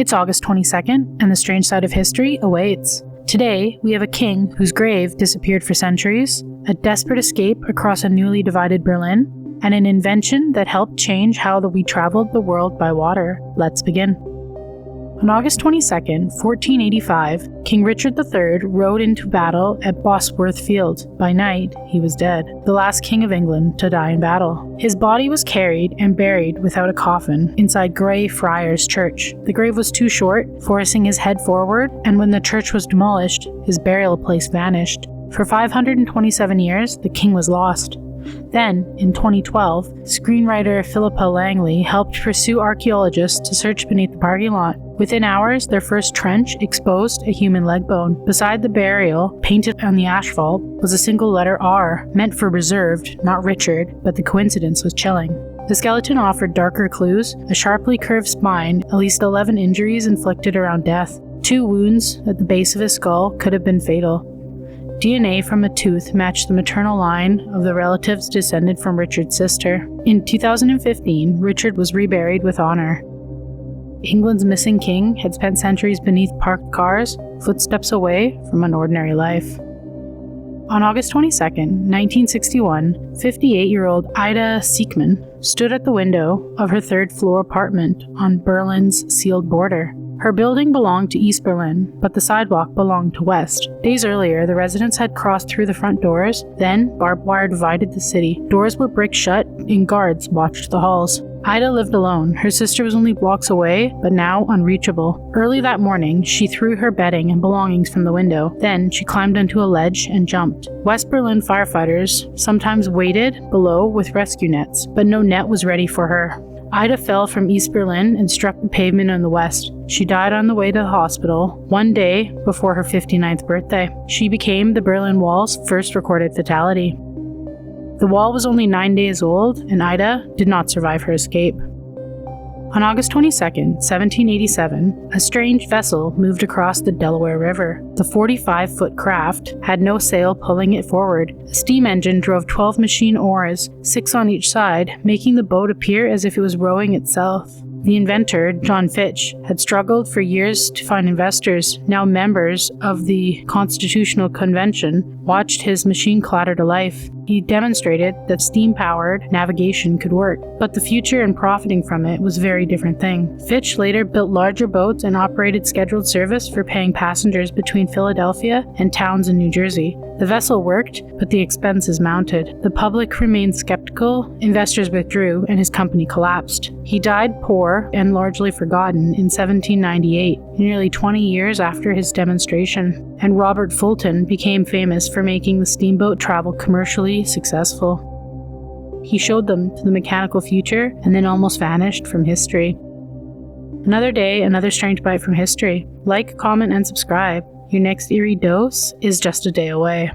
It's August 22nd, and the strange side of history awaits. Today, we have a king whose grave disappeared for centuries, a desperate escape across a newly divided Berlin, and an invention that helped change how we traveled the world by water. Let's begin. On August 22nd, 1485, King Richard III rode into battle at Bosworth Field. By night, he was dead, the last king of England to die in battle. His body was carried and buried without a coffin inside Grey Friars Church. The grave was too short, forcing his head forward, and when the church was demolished, his burial place vanished. For 527 years, the king was lost. Then, in 2012, screenwriter Philippa Langley helped pursue archaeologists to search beneath the parking lot. Within hours, their first trench exposed a human leg bone. Beside the burial, painted on the asphalt, was a single letter R, meant for reserved, not Richard, but the coincidence was chilling. The skeleton offered darker clues: a sharply curved spine, at least 11 injuries inflicted around death. 2 wounds at the base of his skull could have been fatal. DNA from a tooth matched the maternal line of the relatives descended from Richard's sister. In 2015, Richard was reburied with honor. England's missing king had spent centuries beneath parked cars, footsteps away from an ordinary life. On August 22nd, 1961, 58-year-old Ida Siekmann stood at the window of her third-floor apartment on Berlin's sealed border. Her building belonged to East Berlin, but the sidewalk belonged to West. Days earlier, the residents had crossed through the front doors, then barbed wire divided the city. Doors were brick shut, and guards watched the halls. Ida lived alone. Her sister was only blocks away, but now unreachable. Early that morning, she threw her bedding and belongings from the window. Then she climbed onto a ledge and jumped. West Berlin firefighters sometimes waited below with rescue nets, but no net was ready for her. Ida fell from East Berlin and struck the pavement in the west. She died on the way to the hospital, one day before her 59th birthday. She became the Berlin Wall's first recorded fatality. The wall was only 9 days old, and Ida did not survive her escape. On August 22nd, 1787, a strange vessel moved across the Delaware River. The 45-foot craft had no sail pulling it forward. A steam engine drove 12 machine oars, 6 on each side, making the boat appear as if it was rowing itself. The inventor, John Fitch, had struggled for years to find investors. Now members of the Constitutional Convention watched his machine clatter to life. He demonstrated that steam-powered navigation could work, but the future and profiting from it was a very different thing. Fitch later built larger boats and operated scheduled service for paying passengers between Philadelphia and towns in New Jersey. The vessel worked, but the expenses mounted. The public remained skeptical, investors withdrew, and his company collapsed. He died poor and largely forgotten in 1798, nearly 20 years after his demonstration, and Robert Fulton became famous for making the steamboat travel commercially successful. He showed them to the mechanical future and then almost vanished from history. Another day, another strange bite from history. Like, comment, and subscribe. Your next eerie dose is just a day away.